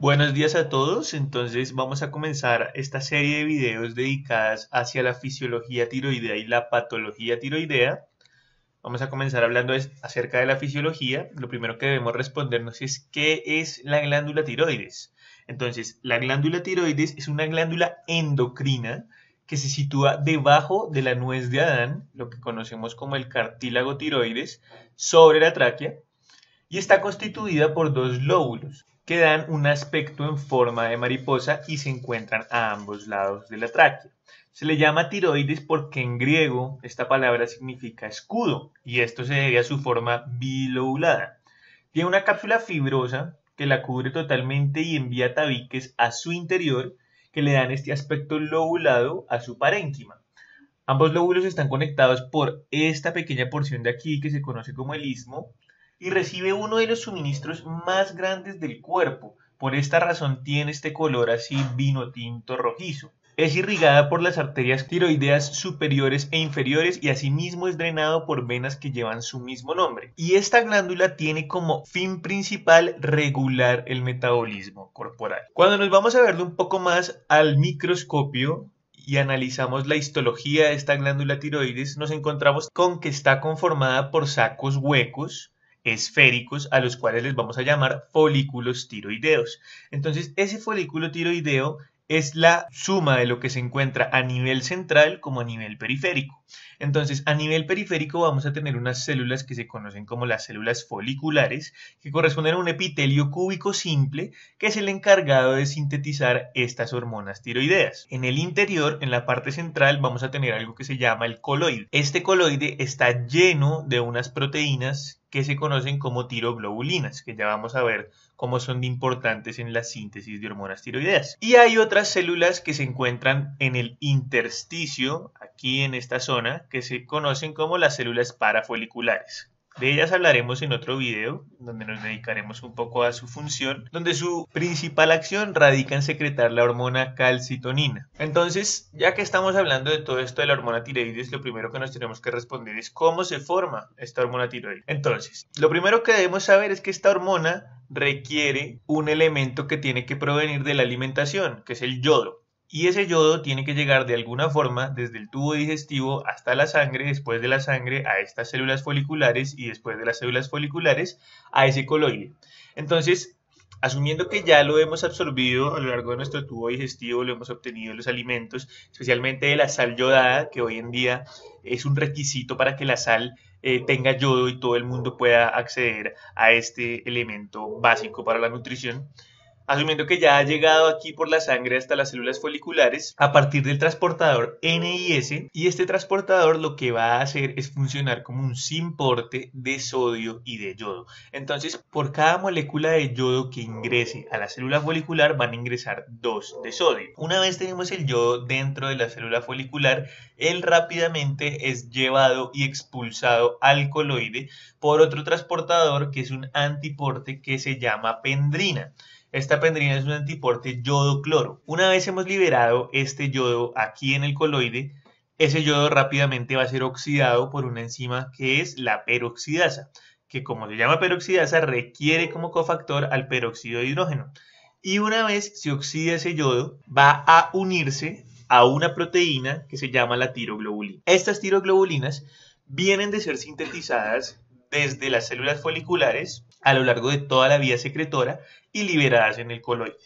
Buenos días a todos. Entonces vamos a comenzar esta serie de videos dedicadas hacia la fisiología tiroidea y la patología tiroidea. Vamos a comenzar hablando acerca de la fisiología. Lo primero que debemos respondernos es ¿qué es la glándula tiroides? Entonces, la glándula tiroides es una glándula endocrina que se sitúa debajo de la nuez de Adán, lo que conocemos como el cartílago tiroides, sobre la tráquea, y está constituida por dos lóbulos que dan un aspecto en forma de mariposa y se encuentran a ambos lados de la tráquea. Se le llama tiroides porque en griego esta palabra significa escudo y esto se debe a su forma bilobulada. Tiene una cápsula fibrosa que la cubre totalmente y envía tabiques a su interior que le dan este aspecto lobulado a su parénquima. Ambos lóbulos están conectados por esta pequeña porción de aquí que se conoce como el istmo y recibe uno de los suministros más grandes del cuerpo. Por esta razón tiene este color así vino tinto rojizo. Es irrigada por las arterias tiroideas superiores e inferiores y asimismo es drenado por venas que llevan su mismo nombre. Y esta glándula tiene como fin principal regular el metabolismo corporal. Cuando nos vamos a verlo un poco más al microscopio, y analizamos la histología de esta glándula tiroides, nos encontramos con que está conformada por sacos huecos esféricos a los cuales les vamos a llamar folículos tiroideos. Entonces, ese folículo tiroideo es la suma de lo que se encuentra a nivel central como a nivel periférico. Entonces, a nivel periférico vamos a tener unas células que se conocen como las células foliculares, que corresponden a un epitelio cúbico simple, que es el encargado de sintetizar estas hormonas tiroideas. En el interior, en la parte central, vamos a tener algo que se llama el coloide. Este coloide está lleno de unas proteínas que se conocen como tiroglobulinas, que ya vamos a ver cómo son importantes en la síntesis de hormonas tiroideas. Y hay otras células que se encuentran en el intersticio, aquí en esta zona, que se conocen como las células parafoliculares. De ellas hablaremos en otro video, donde nos dedicaremos un poco a su función, donde su principal acción radica en secretar la hormona calcitonina. Entonces, ya que estamos hablando de todo esto de la hormona tiroides, lo primero que nos tenemos que responder es cómo se forma esta hormona tiroides. Entonces, lo primero que debemos saber es que esta hormona requiere un elemento que tiene que provenir de la alimentación, que es el yodo. Y ese yodo tiene que llegar de alguna forma desde el tubo digestivo hasta la sangre, después de la sangre a estas células foliculares y después de las células foliculares a ese coloide. Entonces, asumiendo que ya lo hemos absorbido a lo largo de nuestro tubo digestivo, lo hemos obtenido de los alimentos, especialmente de la sal yodada, que hoy en día es un requisito para que la sal tenga yodo y todo el mundo pueda acceder a este elemento básico para la nutrición. Asumiendo que ya ha llegado aquí por la sangre hasta las células foliculares a partir del transportador NIS, y este transportador lo que va a hacer es funcionar como un simporte de sodio y de yodo. Entonces, por cada molécula de yodo que ingrese a la célula folicular van a ingresar 2 de sodio. Una vez tenemos el yodo dentro de la célula folicular, él rápidamente es llevado y expulsado al coloide por otro transportador que es un antiporte que se llama pendrina. Esta pendrina es un antiporte yodo-cloro. Una vez hemos liberado este yodo aquí en el coloide, ese yodo rápidamente va a ser oxidado por una enzima que es la peroxidasa, que como se llama peroxidasa requiere como cofactor al peróxido de hidrógeno. Y una vez se oxida ese yodo, va a unirse a una proteína que se llama la tiroglobulina. Estas tiroglobulinas vienen de ser sintetizadas desde las células foliculares a lo largo de toda la vía secretora y liberadas en el coloide.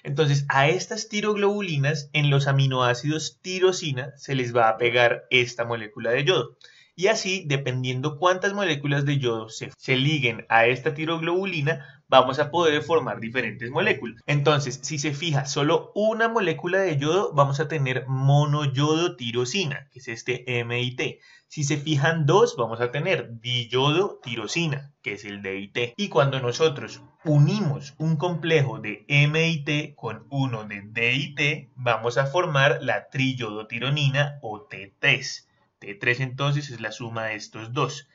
Entonces, a estas tiroglobulinas, en los aminoácidos tirosina, se les va a pegar esta molécula de yodo. Y así, dependiendo cuántas moléculas de yodo se liguen a esta tiroglobulina, vamos a poder formar diferentes moléculas. Entonces, si se fija solo una molécula de yodo, vamos a tener monoyodotirosina, que es este MIT. Si se fijan dos, vamos a tener diyodotirosina, que es el DIT. Y cuando nosotros unimos un complejo de MIT con uno de DIT, vamos a formar la triyodotironina o T3. T3 entonces es la suma de estos dos.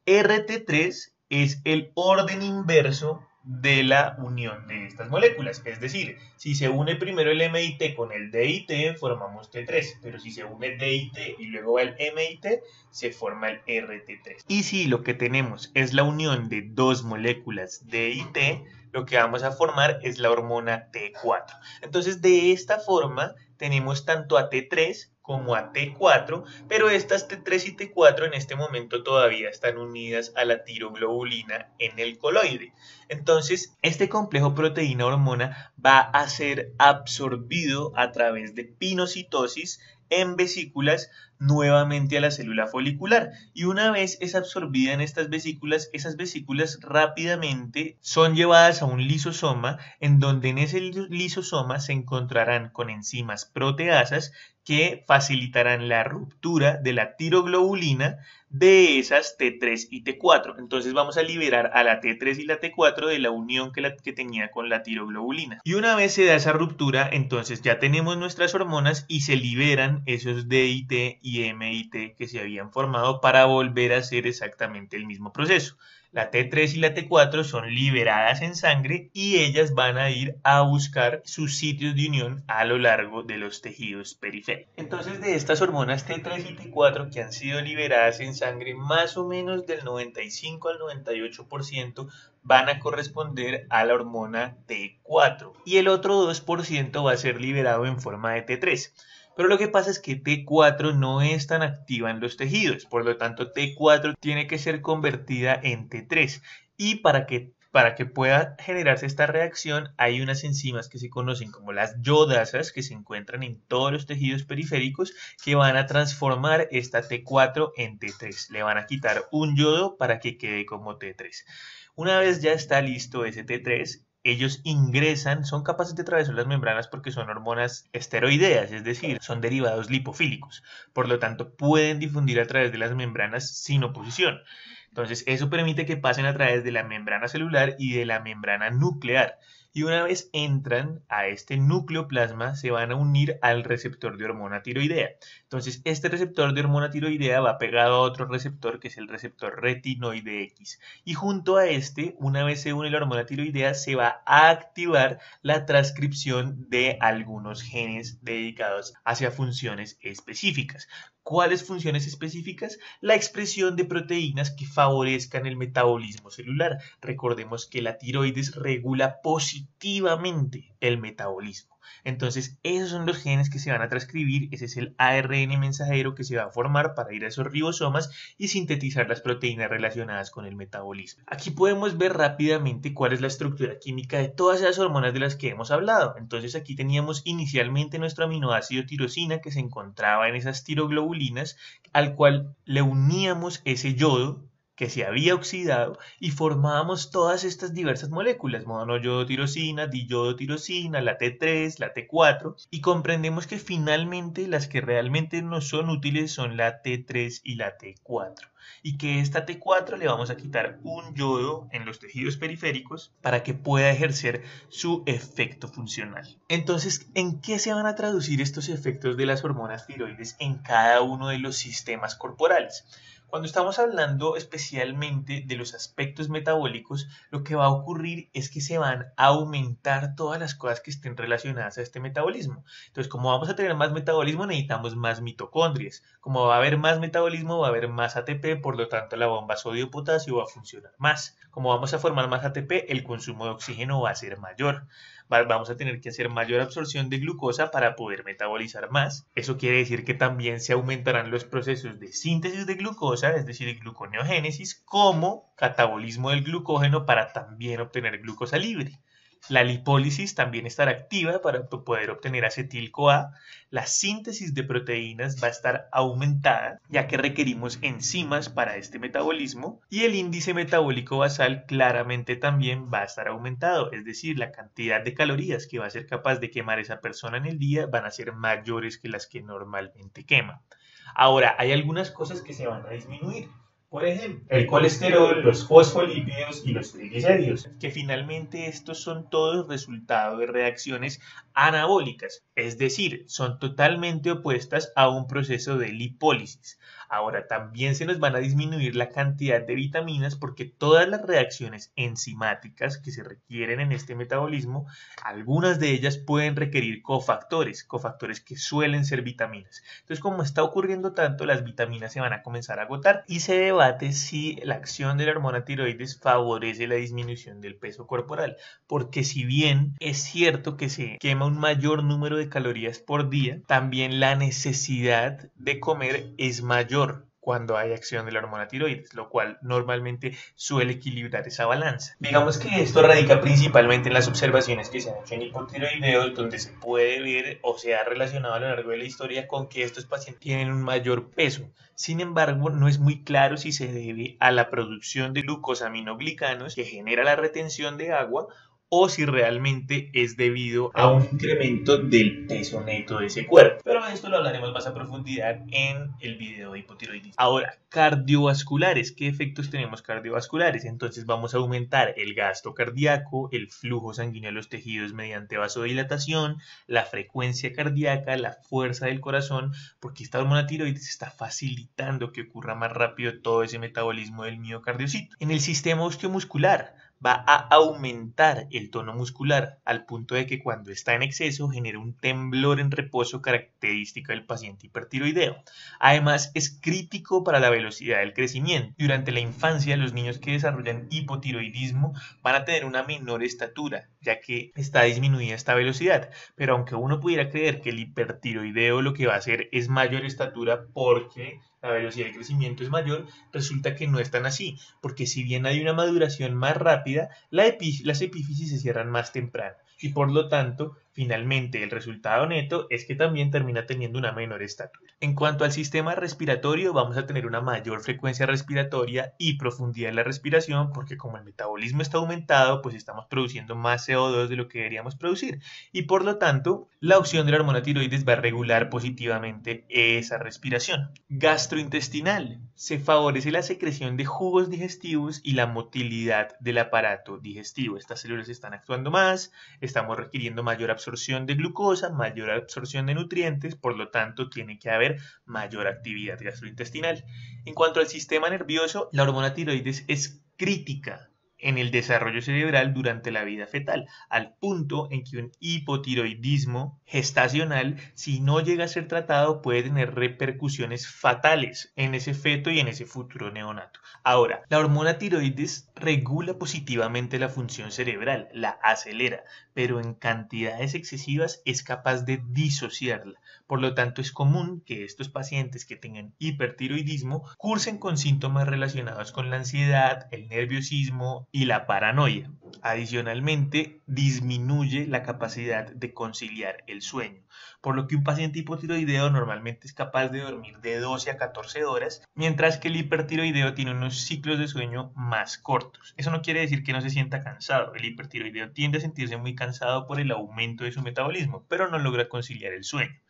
RT3 es el orden inverso de la unión de estas moléculas. Es decir, si se une primero el M y T con el D y T, formamos T3, pero si se une D y T y luego el M y T, se forma el RT3. Y si lo que tenemos es la unión de dos moléculas D y T, lo que vamos a formar es la hormona T4. Entonces, de esta forma, tenemos tanto a T3 como a T4, pero estas T3 y T4 en este momento todavía están unidas a la tiroglobulina en el coloide. Entonces, este complejo proteína-hormona va a ser absorbido a través de pinocitosis en vesículas nuevamente a la célula folicular, y una vez es absorbida en estas vesículas, esas vesículas rápidamente son llevadas a un lisosoma, en donde en ese lisosoma se encontrarán con enzimas proteasas que facilitarán la ruptura de la tiroglobulina de esas T3 y T4. Entonces vamos a liberar a la T3 y la T4 de la unión que tenía con la tiroglobulina. Y una vez se da esa ruptura, entonces ya tenemos nuestras hormonas y se liberan esos D y T y M y T que se habían formado para volver a hacer exactamente el mismo proceso. La T3 y la T4 son liberadas en sangre y ellas van a ir a buscar sus sitios de unión a lo largo de los tejidos periféricos. Entonces, de estas hormonas T3 y T4 que han sido liberadas en sangre, más o menos del 95 al 98% van a corresponder a la hormona T4 y el otro 2% va a ser liberado en forma de T3. Pero lo que pasa es que T4 no es tan activa en los tejidos, por lo tanto T4 tiene que ser convertida en T3. Y para que pueda generarse esta reacción hay unas enzimas que se conocen como las yodasas que se encuentran en todos los tejidos periféricos que van a transformar esta T4 en T3. Le van a quitar un yodo para que quede como T3. Una vez ya está listo ese T3, ellos ingresan, son capaces de atravesar las membranas porque son hormonas esteroideas, es decir, son derivados lipofílicos. Por lo tanto, pueden difundir a través de las membranas sin oposición. Entonces, eso permite que pasen a través de la membrana celular y de la membrana nuclear. Y una vez entran a este nucleoplasma, se van a unir al receptor de hormona tiroidea. Entonces, este receptor de hormona tiroidea va pegado a otro receptor que es el receptor retinoide X. Y junto a este, una vez se une la hormona tiroidea, se va a activar la transcripción de algunos genes dedicados hacia funciones específicas. ¿Cuáles funciones específicas? La expresión de proteínas que favorezcan el metabolismo celular. Recordemos que la tiroides regula positivamente el metabolismo. Entonces, esos son los genes que se van a transcribir, ese es el ARN mensajero que se va a formar para ir a esos ribosomas y sintetizar las proteínas relacionadas con el metabolismo. Aquí podemos ver rápidamente cuál es la estructura química de todas esas hormonas de las que hemos hablado. Entonces, aquí teníamos inicialmente nuestro aminoácido tirosina que se encontraba en esas tiroglobulinas, al cual le uníamos ese yodo que se había oxidado y formábamos todas estas diversas moléculas, monoyodotirosina, diyodotirosina, la T3, la T4, y comprendemos que finalmente las que realmente nos son útiles son la T3 y la T4, y que esta T4 le vamos a quitar un yodo en los tejidos periféricos para que pueda ejercer su efecto funcional. Entonces, ¿en qué se van a traducir estos efectos de las hormonas tiroides en cada uno de los sistemas corporales? Cuando estamos hablando especialmente de los aspectos metabólicos, lo que va a ocurrir es que se van a aumentar todas las cosas que estén relacionadas a este metabolismo. Entonces, como vamos a tener más metabolismo, necesitamos más mitocondrias. Como va a haber más metabolismo, va a haber más ATP, por lo tanto la bomba sodio-potasio va a funcionar más. Como vamos a formar más ATP, el consumo de oxígeno va a ser mayor. Vamos a tener que hacer mayor absorción de glucosa para poder metabolizar más. Eso quiere decir que también se aumentarán los procesos de síntesis de glucosa, es decir, gluconeogénesis, como catabolismo del glucógeno para también obtener glucosa libre. La lipólisis también estará activa para poder obtener acetil-CoA. La síntesis de proteínas va a estar aumentada, ya que requerimos enzimas para este metabolismo. Y el índice metabólico basal claramente también va a estar aumentado, es decir, la cantidad de calorías que va a ser capaz de quemar esa persona en el día van a ser mayores que las que normalmente quema. Ahora, hay algunas cosas que se van a disminuir. Por ejemplo, el colesterol, los fosfolípidos y los triglicéridos, que finalmente estos son todos resultado de reacciones anabólicas, es decir, son totalmente opuestas a un proceso de lipólisis. Ahora, también se nos van a disminuir la cantidad de vitaminas porque todas las reacciones enzimáticas que se requieren en este metabolismo, algunas de ellas pueden requerir cofactores que suelen ser vitaminas. Entonces, como está ocurriendo tanto, las vitaminas se van a comenzar a agotar y se debate si la acción de la hormona tiroides favorece la disminución del peso corporal, porque si bien es cierto que se quema un mayor número de calorías por día, también la necesidad de comer es mayor cuando hay acción de la hormona tiroides, lo cual normalmente suele equilibrar esa balanza. Digamos que esto radica principalmente en las observaciones que se han hecho en hipotiroideos, donde se puede ver o se ha relacionado a lo largo de la historia con que estos pacientes tienen un mayor peso. Sin embargo, no es muy claro si se debe a la producción de glucosaminoglicanos que genera la retención de agua o si realmente es debido a un incremento del peso neto de ese cuerpo. Pero esto lo hablaremos más a profundidad en el video de hipotiroidismo. Ahora, cardiovasculares. ¿Qué efectos tenemos cardiovasculares? Entonces vamos a aumentar el gasto cardíaco, el flujo sanguíneo a los tejidos mediante vasodilatación, la frecuencia cardíaca, la fuerza del corazón, porque esta hormona tiroides está facilitando que ocurra más rápido todo ese metabolismo del miocardiocito. En el sistema osteomuscular, va a aumentar el tono muscular al punto de que cuando está en exceso genera un temblor en reposo característico del paciente hipertiroideo. Además, es crítico para la velocidad del crecimiento. Durante la infancia, los niños que desarrollan hipotiroidismo van a tener una menor estatura, ya que está disminuida esta velocidad. Pero aunque uno pudiera creer que el hipertiroideo lo que va a hacer es mayor estatura porque la velocidad de crecimiento es mayor, resulta que no es tan así, porque si bien hay una maduración más rápida, las epífisis se cierran más temprano y por lo tanto, finalmente el resultado neto es que también termina teniendo una menor estatura. En cuanto al sistema respiratorio, vamos a tener una mayor frecuencia respiratoria y profundidad en la respiración, porque como el metabolismo está aumentado, pues estamos produciendo más CO2 de lo que deberíamos producir y por lo tanto, la acción de la hormona tiroides va a regular positivamente esa respiración. Gastrointestinal. Se favorece la secreción de jugos digestivos y la motilidad del aparato digestivo. Estas células están actuando más, estamos requiriendo mayor absorción de glucosa, mayor absorción de nutrientes, por lo tanto tiene que haber mayor actividad gastrointestinal. En cuanto al sistema nervioso, la hormona tiroides es crítica en el desarrollo cerebral durante la vida fetal, al punto en que un hipotiroidismo gestacional, si no llega a ser tratado, puede tener repercusiones fatales en ese feto y en ese futuro neonato. Ahora, la hormona tiroides regula positivamente la función cerebral, la acelera, pero en cantidades excesivas es capaz de disociarla. Por lo tanto, es común que estos pacientes que tengan hipertiroidismo cursen con síntomas relacionados con la ansiedad, el nerviosismo y la paranoia. Adicionalmente, disminuye la capacidad de conciliar el sueño, por lo que un paciente hipotiroideo normalmente es capaz de dormir de 12 a 14 horas, mientras que el hipertiroideo tiene unos ciclos de sueño más cortos. Eso no quiere decir que no se sienta cansado. El hipertiroideo tiende a sentirse muy cansado por el aumento de su metabolismo, pero no logra conciliar el sueño.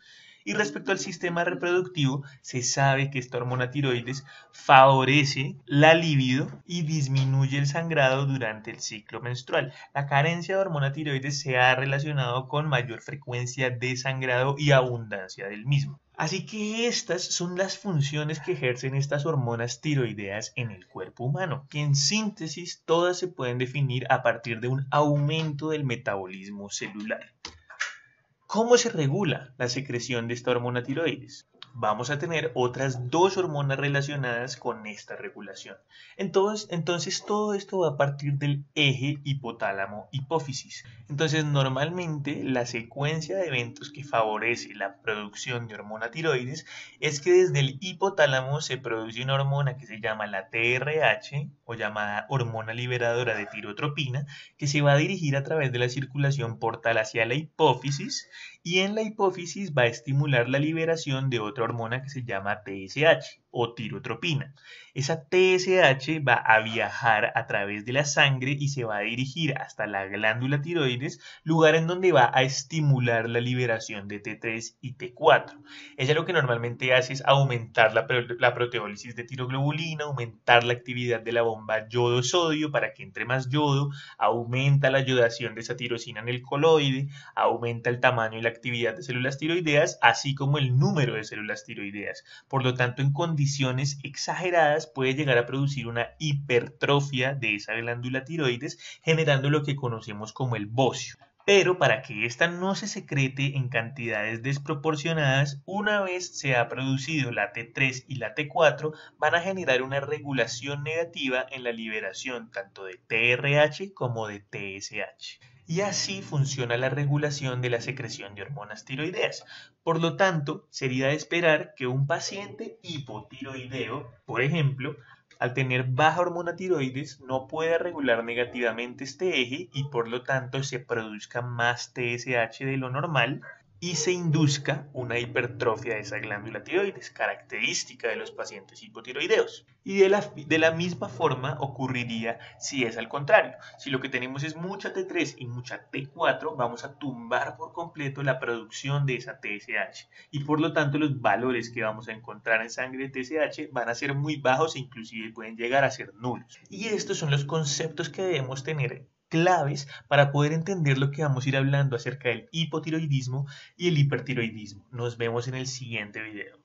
Y respecto al sistema reproductivo, se sabe que esta hormona tiroides favorece la libido y disminuye el sangrado durante el ciclo menstrual. La carencia de hormona tiroides se ha relacionado con mayor frecuencia de sangrado y abundancia del mismo. Así que estas son las funciones que ejercen estas hormonas tiroideas en el cuerpo humano, que en síntesis todas se pueden definir a partir de un aumento del metabolismo celular. ¿Cómo se regula la secreción de esta hormona tiroides? Vamos a tener otras dos hormonas relacionadas con esta regulación. Entonces todo esto va a partir del eje hipotálamo-hipófisis. Entonces normalmente la secuencia de eventos que favorece la producción de hormona tiroides es que desde el hipotálamo se produce una hormona que se llama la TRH o llamada hormona liberadora de tirotropina, que se va a dirigir a través de la circulación portal hacia la hipófisis y en la hipófisis va a estimular la liberación de otra otra hormona que se llama TSH o tirotropina. Esa TSH va a viajar a través de la sangre y se va a dirigir hasta la glándula tiroides, lugar en donde va a estimular la liberación de T3 y T4. Ella lo que normalmente hace es aumentar la proteólisis de tiroglobulina, aumentar la actividad de la bomba yodo-sodio para que entre más yodo, aumenta la yodación de esa tirosina en el coloide, aumenta el tamaño y la actividad de células tiroideas, así como el número de células tiroideas. Por lo tanto, en condiciones exageradas puede llegar a producir una hipertrofia de esa glándula tiroides, generando lo que conocemos como el bocio. Pero para que ésta no se secrete en cantidades desproporcionadas, una vez se ha producido la T3 y la T4, van a generar una regulación negativa en la liberación tanto de TRH como de TSH. Y así funciona la regulación de la secreción de hormonas tiroideas. Por lo tanto, sería de esperar que un paciente hipotiroideo, por ejemplo, al tener baja hormona tiroides, no pueda regular negativamente este eje y por lo tanto se produzca más TSH de lo normal y se induzca una hipertrofia de esa glándula tiroides, característica de los pacientes hipotiroideos. Y de la misma forma ocurriría si es al contrario. Si lo que tenemos es mucha T3 y mucha T4, vamos a tumbar por completo la producción de esa TSH. Y por lo tanto los valores que vamos a encontrar en sangre de TSH van a ser muy bajos e inclusive pueden llegar a ser nulos. Y estos son los conceptos que debemos tener claves para poder entender lo que vamos a ir hablando acerca del hipotiroidismo y el hipertiroidismo. Nos vemos en el siguiente video.